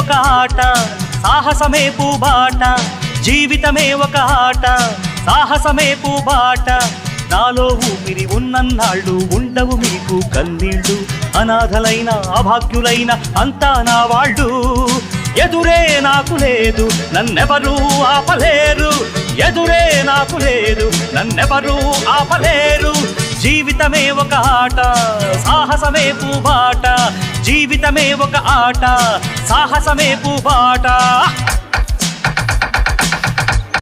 ఒక ఆట సాహసమే పూబాట జీవితమే ఒక ఆట సాహసమే పూబాట నాలో ఊపిరి ఉన్నన్నాళ్ళు ఉండవు మీకు కన్నీళ్ళు అనాథలైన అభాగ్యులైన అంతా నా వాళ్ళు ఎదురే నాకు లేదు నన్నెవరూ ఆపలేరు ఎదురే నాకు లేదు నన్నెవరూ ఆపలేరు జీవితమే ఒక ఆట సాహసమే పూబాట జీవితమే ఒక ఆట సాహసమే పూబాట